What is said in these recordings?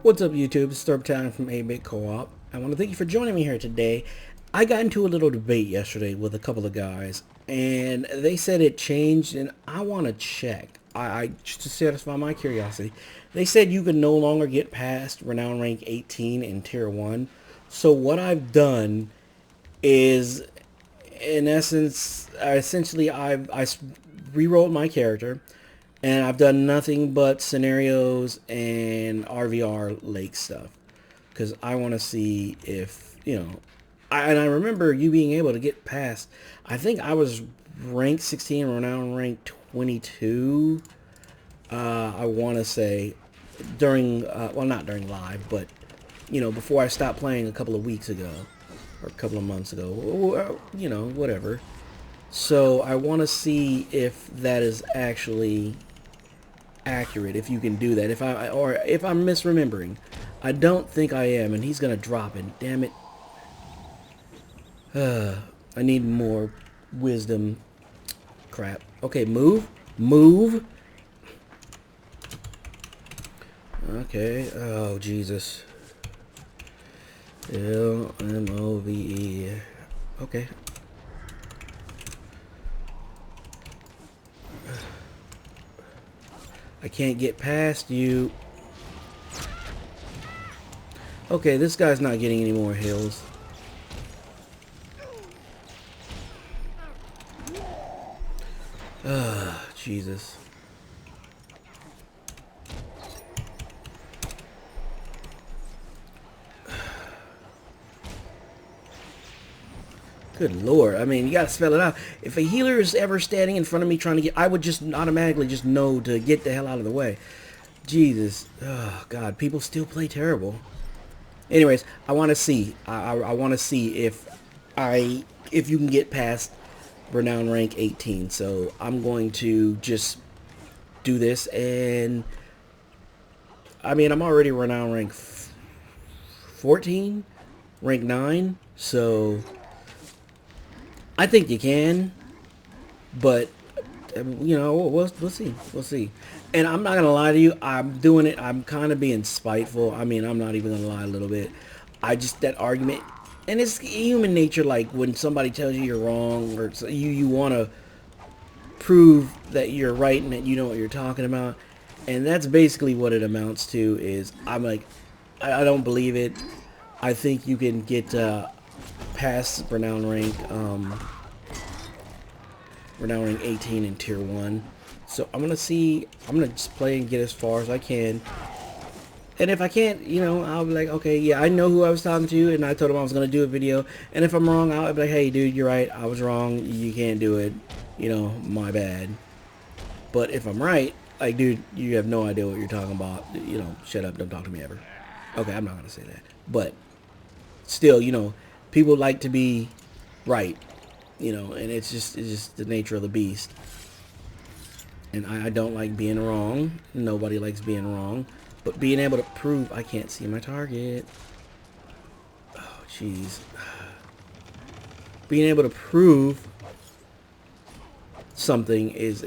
What's up, YouTube? It's Town from 8-Bit Co-op. I want to thank you for joining me here today. I got into a little debate yesterday with a couple of guys, and they said it changed, and I want to check. Just to satisfy my curiosity, they said you can no longer get past renown rank 18 in tier 1. So what I've done is, in essence, essentially I re-rolled my character, and I've done nothing but scenarios and RVR lake stuff. Because I want to see if, and I remember you being able to get past, I think I was rank 16, or now rank 22. I want to say during, well, not during live, but, before I stopped playing a couple of weeks ago, or a couple of months ago, or, whatever. So I want to see if that is actually accurate, if you can do that, or if I'm misremembering. I don't think I am, and he's gonna drop it. Damn it. I need more wisdom. Crap. Okay, move. Move. Okay. Oh, Jesus. L-M-O-V-E. Okay. I can't get past you. Okay, this guy's not getting any more heals. Jesus. Good Lord. I mean, you gotta spell it out. If a healer is ever standing in front of me trying to get, I would just automatically just know to get the hell out of the way. Jesus. Oh, God. People still play terrible. Anyways, I want to see. I want to see if you can get past renown rank 18. So I'm going to just do this, and I mean, I'm already renown rank 14, rank 9. So I think you can, but we'll see. We'll see. And I'm not gonna lie to you, I'm doing it. I'm kind of being spiteful. I mean, I'm not even gonna lie a little bit. I just, that argument, and it's human nature. Like when somebody tells you you're wrong, or you want to prove that you're right and that you know what you're talking about, and that's basically what it amounts to. Is I'm like, I don't believe it. I think you can get past renown rank 18 in tier 1. So I'm gonna see. I'm gonna just play and get as far as I can. And if I can't, I'll be like, okay, yeah, I know who I was talking to, and I told him I was gonna do a video. And if I'm wrong, I'll be like, hey, dude, you're right. I was wrong. You can't do it. My bad. But if I'm right, like, dude, you have no idea what you're talking about. Shut up. Don't talk to me ever. Okay, I'm not gonna say that. But still, people like to be right. And it's just the nature of the beast. And I don't like being wrong. Nobody likes being wrong. But being able to prove I can't see my target. Oh, jeez. Being able to prove something is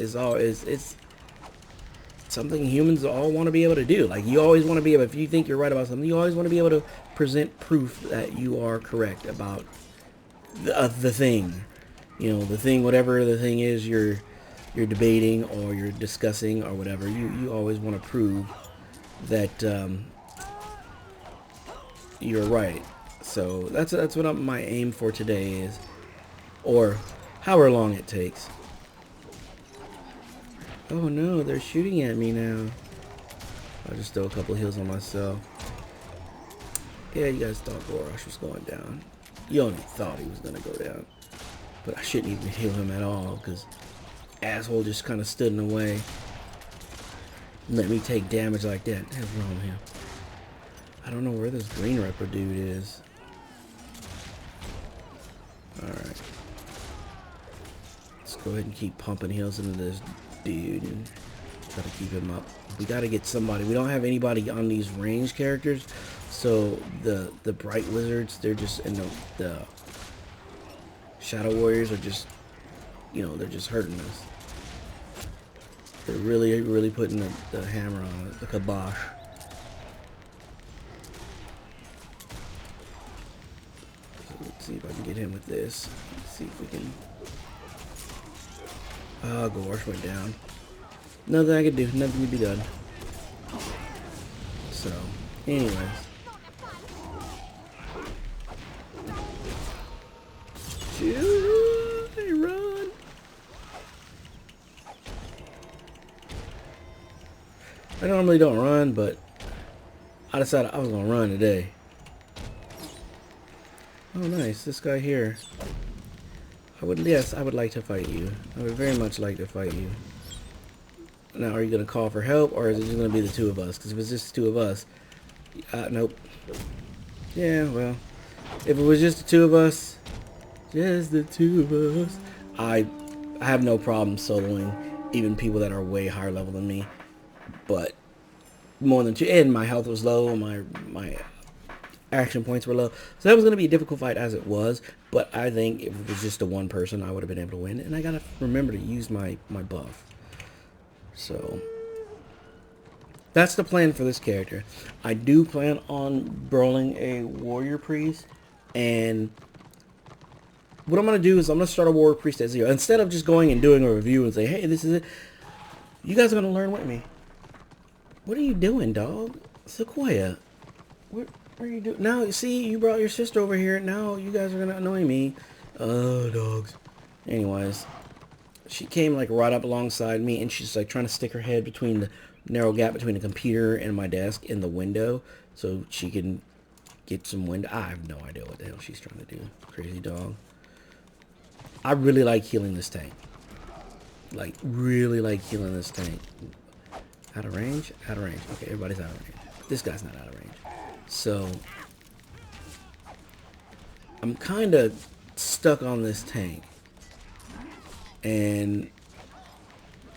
something humans all want to be able to do. Like, you always want to be able, if you think you're right about something, you always want to be able to present proof that you are correct about the thing. The thing, whatever the thing is you're debating or you're discussing or whatever, you always want to prove that you're right. So that's what my aim for today is, or however long it takes. Oh no, they're shooting at me now. I'll just throw a couple of heals on myself. Yeah, you guys thought Gorosh was going down. You only thought he was gonna go down, but I shouldn't even heal him at all, because asshole just kind of stood in the way. Let me take damage like that. What's wrong with him? I don't know where this green repper dude is. Alright. Let's go ahead and keep pumping heals into this dude and try to keep him up. We gotta get somebody. We don't have anybody on these range characters. So the bright wizards, they're just, in the shadow warriors are just, they're just hurting us. They're really putting the hammer on it, the kibosh. see if I can get him with this. Let's see if we can. Oh, Gorsh went down. Nothing I can do. Nothing can be done. So, anyways. Hey, run! I normally don't run, but I decided I was gonna run today. Oh, nice. This guy here. Yes, I would like to fight you. I would very much like to fight you. Now, are you gonna call for help, or is it just gonna be the two of us? Because if it's just the two of us, nope. Yeah, well, if it was just the two of us, I have no problem soloing even people that are way higher level than me. But more than two, and my health was low, my action points were low, so that was going to be a difficult fight as it was. But I think if it was just a one person, I would have been able to win. And I gotta remember to use my buff. So that's the plan for this character. I do plan on brawling a warrior priest, and what I'm going to do is I'm going to start a warrior priest at 0. Instead of just going and doing a review and say, hey, this is it, you guys are going to learn with me. What are you doing, dog? Sequoia. What are you doing? Now, see, you brought your sister over here. Now you guys are going to annoy me. Oh, dogs. Anyways, she came like right up alongside me, and she's like trying to stick her head between the narrow gap between the computer and my desk in the window so she can get some window. I have no idea what the hell she's trying to do. Crazy dog. I really like healing this tank. Like, really like healing this tank. Out of range? Out of range. Okay, everybody's out of range. This guy's not out of range. So, I'm kind of stuck on this tank. And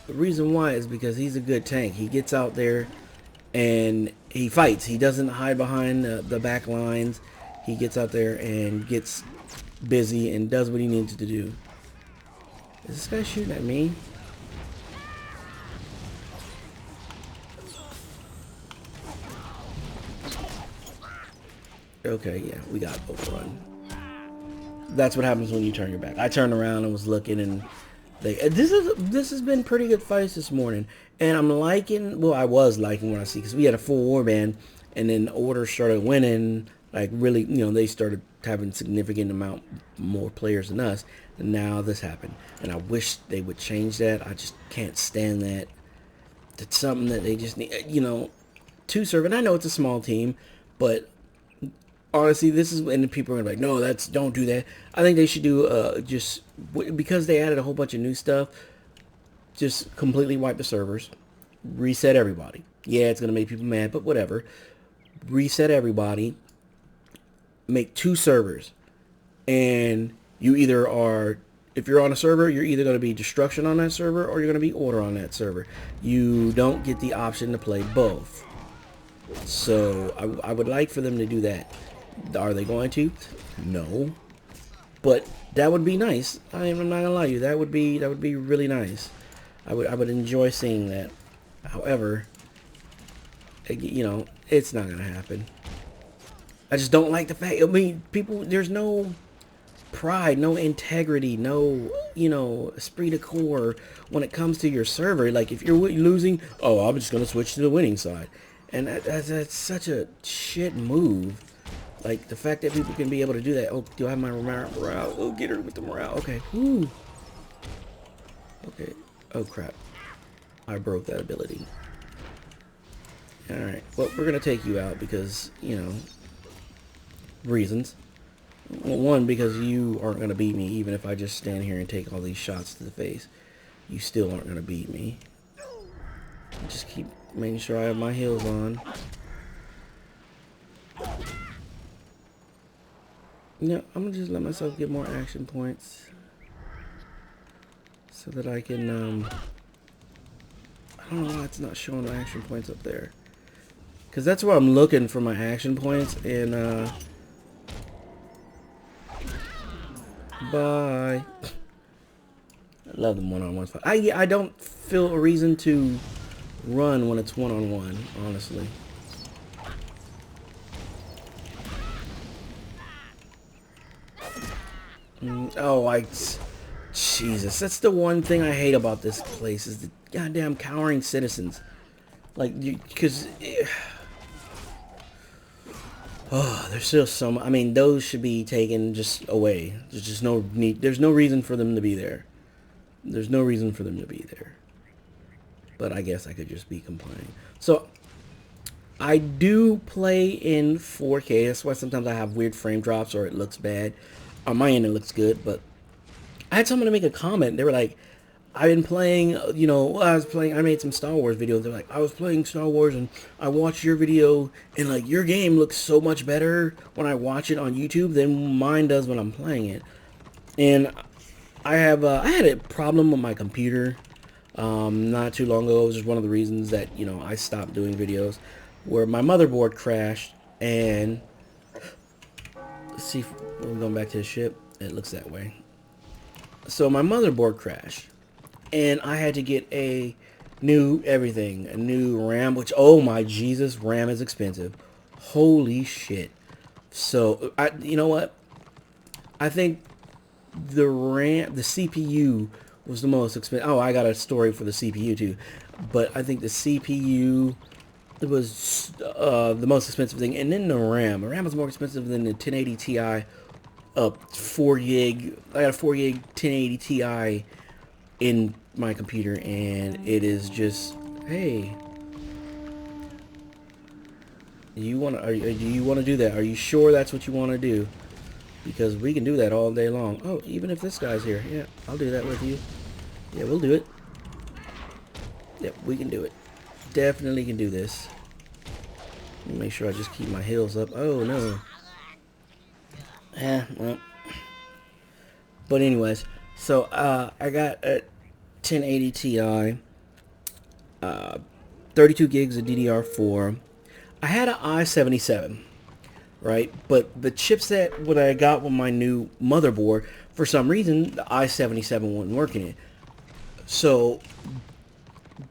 the reason why is because he's a good tank. He gets out there and he fights. He doesn't hide behind the back lines. He gets out there and gets busy and does what he needs to do. Is this guy shooting at me? Okay, yeah, we got overrun. That's what happens when you turn your back. I turned around and was looking, and this has been pretty good fights this morning, and I'm liking. Well, I was liking what I see because we had a full warband, and then Order started winning. Like really, you know, they started having significant amount more players than us, and now this happened. And I wish they would change that. I just can't stand that. It's something that they just need, you know, to serve. And I know it's a small team, but honestly, this is, and people are like, no, don't do that. I think they should do just because they added a whole bunch of new stuff. Just completely wipe the servers, reset everybody. Yeah, it's gonna make people mad, but whatever. Reset everybody. Make 2 servers, and you either are, if you're on a server, you're either going to be destruction on that server or you're going to be order on that server. You don't get the option to play both. So I would like for them to do that. Are they going to? No, but that would be nice. I'm not gonna lie to you, that would be really nice. I would enjoy seeing that. However, you know, it's not gonna happen. I just don't like the fact, I mean, people, there's no pride, no integrity, no, you know, esprit de corps when it comes to your server. Like, if you're losing, oh, I'm just going to switch to the winning side. And that's such a shit move. Like, the fact that people can be able to do that. Oh, do I have my morale? Oh, get her with the morale. Okay. Woo. Okay. Oh, crap. I broke that ability. Alright. Well, we're going to take you out because, you know, reasons. Well, one, because you aren't going to beat me even if I just stand here and take all these shots to the face. You still aren't going to beat me. Just keep making sure I have my heals on. No, I'm going to just let myself get more action points so that I can, I don't know why it's not showing the action points up there. Because that's where I'm looking for my action points, and, bye. I love them one-on-one fight. I don't feel a reason to run when it's one-on-one, honestly. Oh, Jesus, that's the one thing I hate about this place is the goddamn cowering citizens. Like, because, oh, there's still some. I mean, those should be taken just away. There's just no need. There's no reason for them to be there. There's no reason for them to be there. But I guess I could just be complaining. So, I do play in 4K. That's why sometimes I have weird frame drops or it looks bad. On my end, it looks good, but I had someone to make a comment. They were like, I've been playing, I made some Star Wars videos. They're like, I was playing Star Wars and I watched your video and like your game looks so much better when I watch it on YouTube than mine does when I'm playing it. And I had a problem with my computer not too long ago. It was just one of the reasons that, I stopped doing videos where my motherboard crashed and let's see if we're going back to the ship. It looks that way. So my motherboard crashed and I had to get a new everything, a new RAM, which, oh my Jesus, RAM is expensive. Holy shit. So, you know what? I think the CPU was the most expensive. Oh, I got a story for the CPU too. But I think the CPU was the most expensive thing. And then the RAM. The RAM was more expensive than the 1080 Ti. 4 gig. I got a 4 gig 1080 Ti in my computer, and it is just, hey, do you want to do that? Are you sure that's what you want to do? Because we can do that all day long. Oh, even if this guy's here, yeah, I'll do that with you. Yeah, we'll do it. Yep, we can do it. Definitely can do this. Let me make sure I just keep my heels up. Oh no. Well. But anyways, so I got a 1080 Ti, 32 gigs of DDR4. I had an i7, right? But the chipset what I got with my new motherboard, for some reason, the i7 wasn't working it. So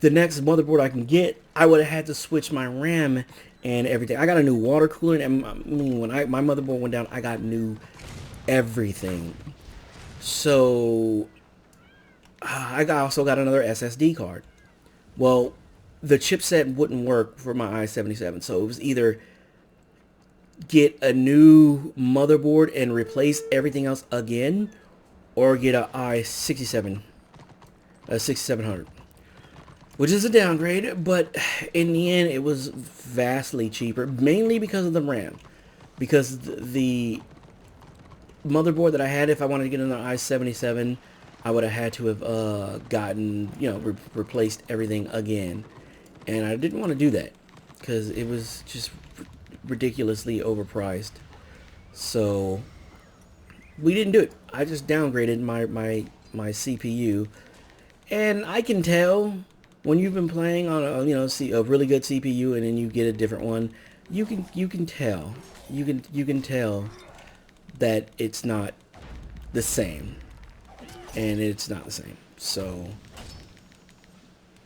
the next motherboard I can get, I would have had to switch my RAM and everything. I got a new water cooler, and I mean, when my motherboard went down, I got new everything. So I also got another SSD card. Well, the chipset wouldn't work for my i7, so it was either get a new motherboard and replace everything else again, or get a i67, a 6700, which is a downgrade. But in the end, it was vastly cheaper, mainly because of the RAM, because the motherboard that I had, if I wanted to get another i7, I would have had to have gotten, replaced everything again. And I didn't want to do that because it was just ridiculously overpriced. So we didn't do it. I just downgraded my CPU. And I can tell when you've been playing on a really good CPU and then you get a different one, you can tell. You can tell that it's not the same. And it's not the same. So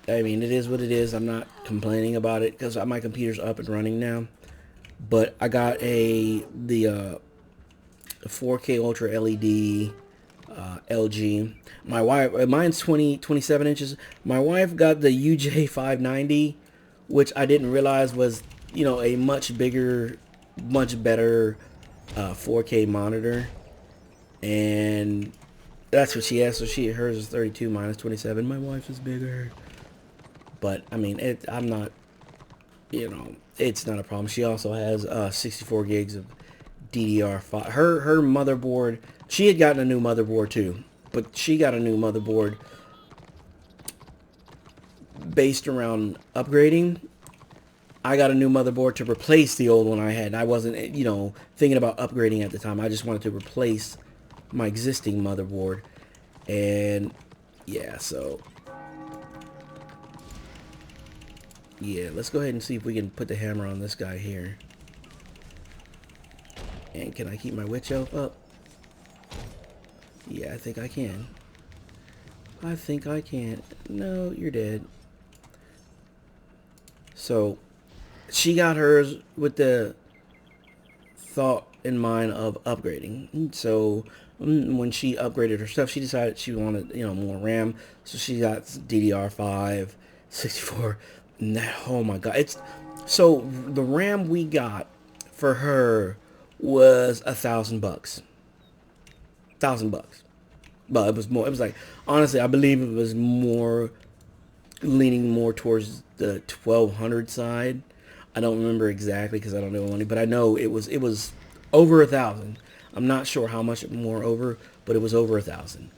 I mean, it is what it is. I'm not complaining about it because my computer's up and running now. But I got the 4K Ultra LED LG. My wife, mine's 27 inches. My wife got the UJ590, which I didn't realize was, a much bigger, much better 4K monitor. And that's what she has. So hers is 32, mine is 27. My wife's is bigger. But I mean, I'm not, it's not a problem. She also has 64 gigs of DDR5. Her motherboard, she had gotten a new motherboard too, but she got a new motherboard based around upgrading. I got a new motherboard to replace the old one I had. I wasn't, thinking about upgrading at the time. I just wanted to replace my existing motherboard. And yeah, so yeah, let's go ahead and see if we can put the hammer on this guy here. And can I keep my witch elf up? Yeah, I think I can. I think I can. No, you're dead. So she got hers with the thought in mind of upgrading. So when she upgraded her stuff, she decided she wanted, more RAM. So she got DDR5, 64. And that, oh my God. So the RAM we got for her was $1,000. $1,000. But it was more, it was like, honestly, I believe it was more leaning more towards the 1200 side. I don't remember exactly because I don't know money, but I know it was over 1,000. I'm not sure how much more over, but it was over 1,000.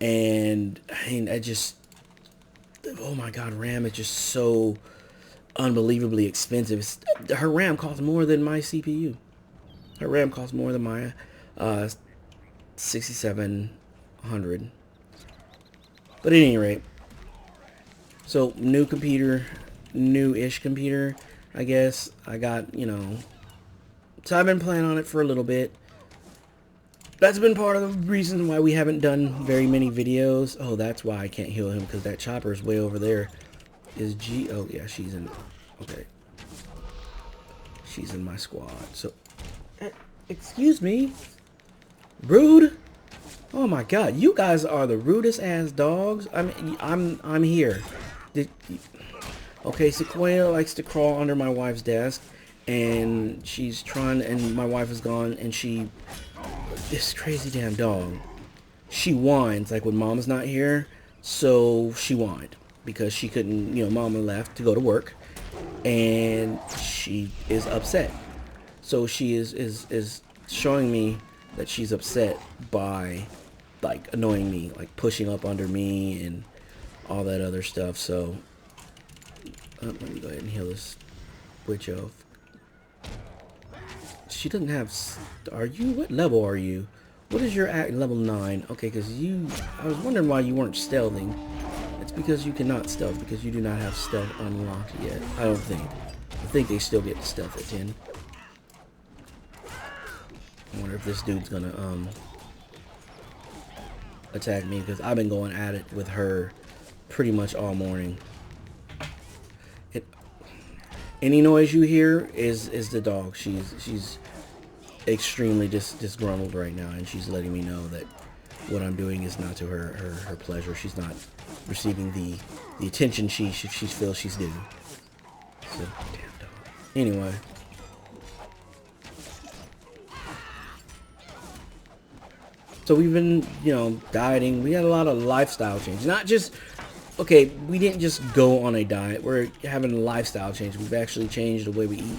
And I mean, oh my God, RAM is just so unbelievably expensive. Her RAM costs more than my CPU. Her RAM costs more than my 6700. But at any rate, so new computer, new-ish computer, I guess. I got, so I've been playing on it for a little bit. That's been part of the reason why we haven't done very many videos. Oh, that's why I can't heal him, because that chopper is way over there. Oh, yeah, she's in. Okay. She's in my squad. So, excuse me. Rude. Oh my God, you guys are the rudest ass dogs. I mean, I'm here. Okay, Sequoia likes to crawl under my wife's desk, and she's trying, and my wife is gone, and this crazy damn dog, she whines like when Mama's not here, so she whined because she couldn't, Mama left to go to work, and she is upset. So she is showing me that she's upset by, like, annoying me, like pushing up under me and all that other stuff. So let me go ahead and heal this witch off. She doesn't have. What level are you? What is your level 9? Okay, because I was wondering why you weren't stealthing. It's because you cannot stealth, because you do not have stealth unlocked yet. I don't think. I think they still get stealth at 10. I wonder if this dude's gonna attack me, because I've been going at it with her pretty much all morning. Any noise you hear is the dog. She's extremely disgruntled right now, and she's letting me know that what I'm doing is not to her pleasure. She's not receiving the attention she feels she's due. So, damn dog. Anyway. So we've been, dieting. We had a lot of lifestyle change. Not just, okay, we didn't just go on a diet. We're having a lifestyle change. We've actually changed the way we eat.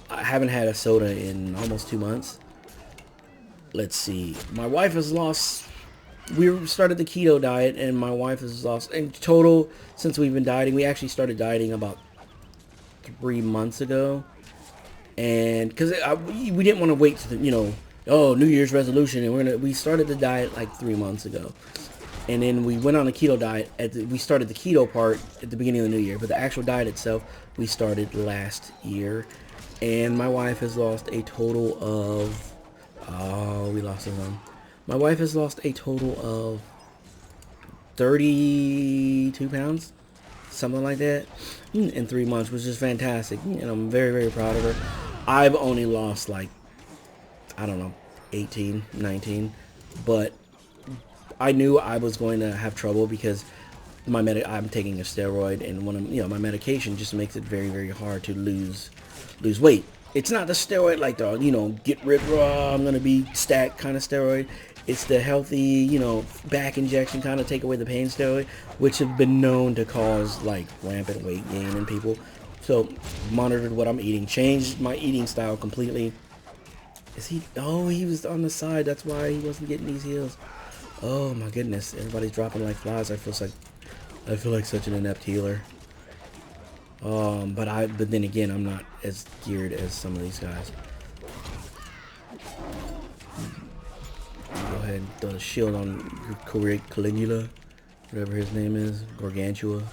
I haven't had a soda in almost 2 months. Let's see. My wife has lost, we started the keto diet, and my wife has lost, in total, since we've been dieting, we actually started dieting about 3 months ago. And, because we didn't want to wait to the, oh, New Year's resolution, and we started the diet like 3 months ago, and then we went on a keto diet. We started the keto part at the beginning of the new year, but the actual diet itself we started last year. And my wife has lost a total of, we lost a one. My wife has lost a total of 32 pounds, something like that, in 3 months, which is fantastic, and I'm very, very proud of her. I've only lost like, I don't know, 18, 19, but I knew I was going to have trouble because I'm taking a steroid, and my medication just makes it very, very hard to lose weight. It's not the steroid like the, get rid raw, I'm going to be stacked kind of steroid. It's the healthy, back injection kind of take away the pain steroid, which have been known to cause like rampant weight gain in people. So monitored what I'm eating, changed my eating style completely. Oh, he was on the side. That's why he wasn't getting these heals. Oh my goodness, everybody's dropping like flies. I feel like such an inept healer. But then again, I'm not as geared as some of these guys. Go ahead and throw the shield on Caligula, whatever his name is, Gargantua.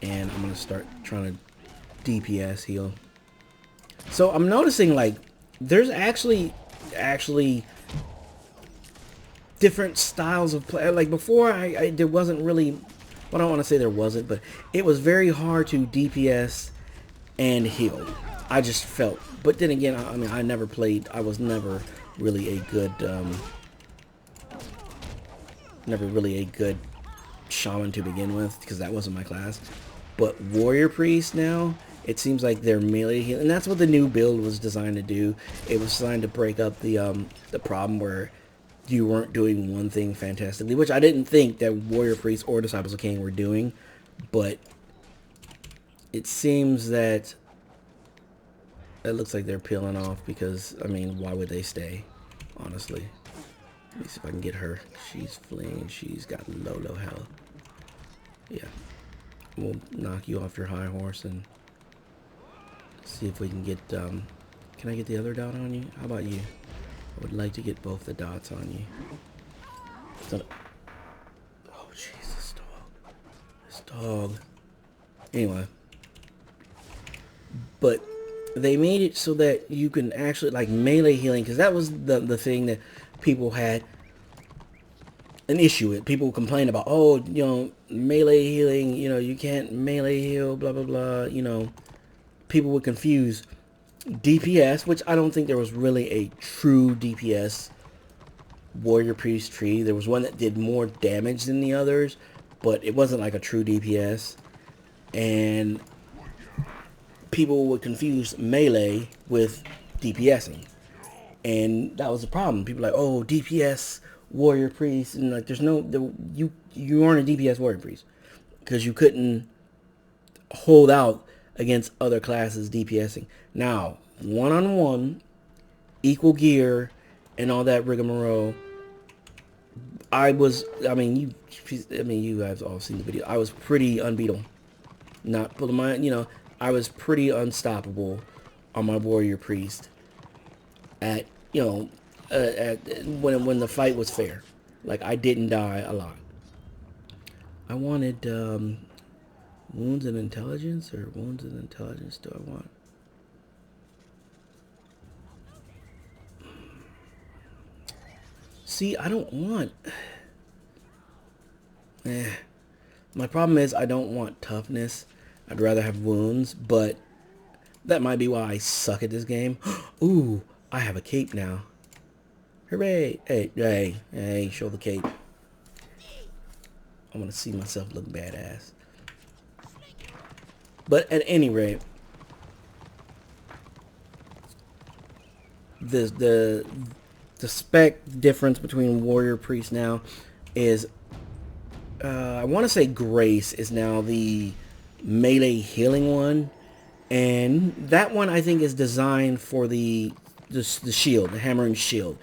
And I'm gonna start trying to DPS heal. So I'm noticing like there's actually different styles of play. Like before, there wasn't really, well, I don't want to say there wasn't, but it was very hard to DPS and heal. I just felt, but then again, I mean, I was never really a good, shaman to begin with, because that wasn't my class. But warrior priest now, it seems like they're melee healing, and that's what the new build was designed to do. It was designed to break up the problem where you weren't doing one thing fantastically, which I didn't think that warrior priest or disciples of Cain were doing, but it seems that it looks like they're peeling off, because, I mean, why would they stay, honestly? Let me see if I can get her. She's fleeing. She's got low health. Yeah. We'll knock you off your high horse and see if we can get, can I get the other dot on you? How about you? I would like to get both the dots on you. Oh, jeez, this dog. This dog. Anyway. But they made it so that you can actually, like, melee healing, because that was the thing that people had an issue with. People complain about, oh, you know, melee healing, you know, you can't melee heal, blah, blah, blah, you know. People would confuse DPS, which I don't think there was really a true DPS warrior priest tree. There was one that did more damage than the others, but it wasn't like a true DPS. And people would confuse melee with DPSing, and that was the problem. People were like, oh, DPS warrior priest, and like, there's no, you aren't a DPS warrior priest, because you couldn't hold out against other classes DPSing. Now, one-on-one, equal gear, and all that rigmarole, I mean, you guys all seen the video. I was pretty unbeatable. Not pulling my, you know, I was pretty unstoppable on my warrior priest at, you know, when the fight was fair. Like, I didn't die a lot. I wanted wounds and intelligence, or wounds and intelligence do I want? See, I don't want... My problem is I don't want toughness. I'd rather have wounds, but that might be why I suck at this game. Ooh, I have a cape now. Hooray! Hey, show the cape. I want to see myself look badass. But at any rate, the spec difference between warrior priest now is, I want to say grace is now the melee healing one, and that one I think is designed for the shield, the hammering shield.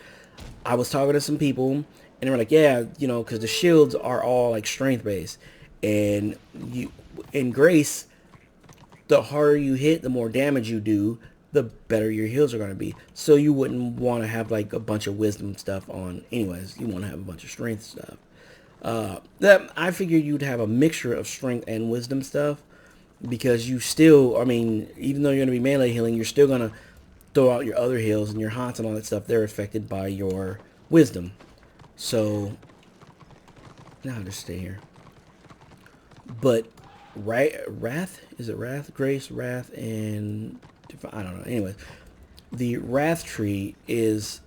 I was talking to some people, and they were like, yeah, you know, because the shields are all like strength based, and you in grace, the harder you hit, the more damage you do, the better your heals are going to be. So you wouldn't want to have like a bunch of wisdom stuff on anyways. You want to have a bunch of strength stuff. That I figured you'd have a mixture of strength and wisdom stuff, because you still, I mean, even though you're going to be melee healing, you're still going to throw out your other heals, and your haunts and all that stuff, they're affected by your wisdom. So now I'll just stay here. But Wrath, is it Wrath? Grace, Wrath, and I don't know. Anyways, the Wrath tree is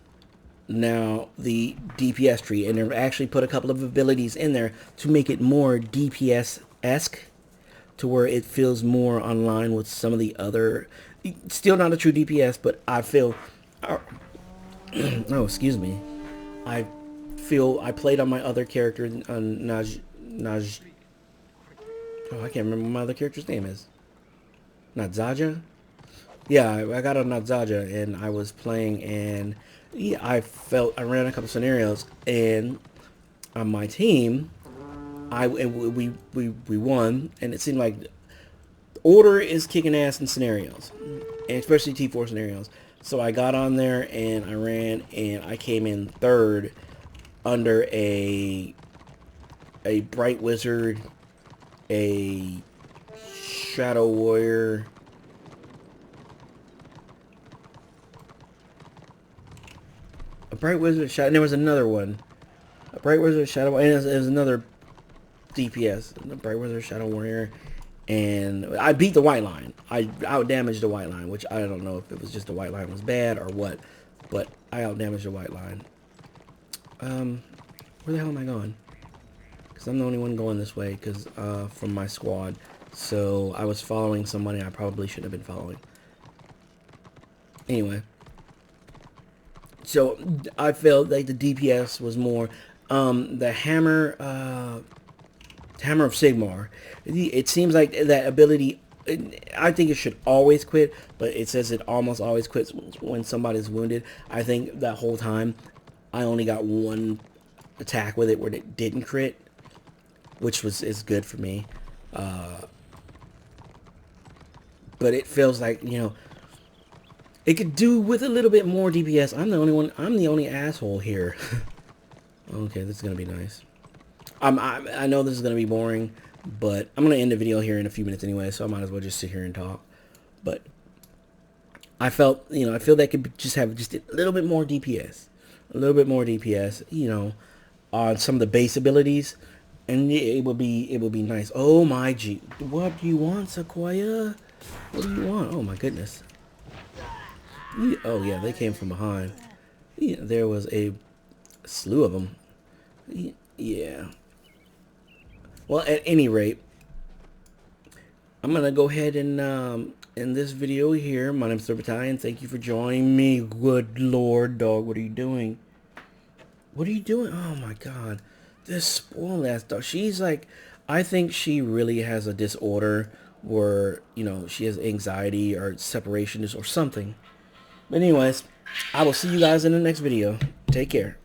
now the DPS tree, and they've actually put a couple of abilities in there to make it more DPS-esque, to where it feels more online with some of the other, still not a true DPS, but I feel, oh, excuse me, I feel I played on my other character, oh, I can't remember what my other character's name is. Nadzaja? Yeah, I got on Nadzaja, and I was playing, and yeah, I ran a couple scenarios, and on my team, we won, and it seemed like order is kicking ass in scenarios, and especially T4 scenarios. So I got on there, and I ran, and I came in third under a Bright Wizard, a Shadow Warrior, a Bright Wizard, Shadow, and there was another one. A Bright Wizard, Shadow, and it was another DPS, a Bright Wizard, Shadow Warrior, and I beat the white line. I out-damaged the white line, which I don't know if it was just the white line was bad or what, but I out-damaged the white line. Where the hell am I going? Because I'm the only one going this way, because from my squad. So I was following somebody I probably shouldn't have been following. Anyway, so I felt like the DPS was more the hammer Hammer of Sigmar. It seems like that ability, I think it should always quit, but it says it almost always quits when somebody's wounded. I think that whole time I only got one attack with it where it didn't crit, which is good for me. But it feels like, you know, it could do with a little bit more DPS. I'm the only one. I'm the only asshole here. Okay, this is gonna be nice. I know this is gonna be boring, but I'm gonna end the video here in a few minutes anyway, so I might as well just sit here and talk. But I felt, you know, I feel that could just have just a little bit more DPS, a little bit more DPS, you know, on some of the base abilities, and it will be nice. Oh my G, what do you want, Sequoia? What do you want? Oh my goodness. Oh yeah, they came from behind. Yeah, there was a slew of them. Yeah. Well, at any rate, I'm gonna go ahead and end this video here. My name's Battalion. Thank you for joining me. Good Lord, dog, what are you doing? What are you doing? Oh my God, this spoiled ass dog. She's like, I think she really has a disorder where, you know, she has anxiety or separation or something. But anyways, I will see you guys in the next video. Take care.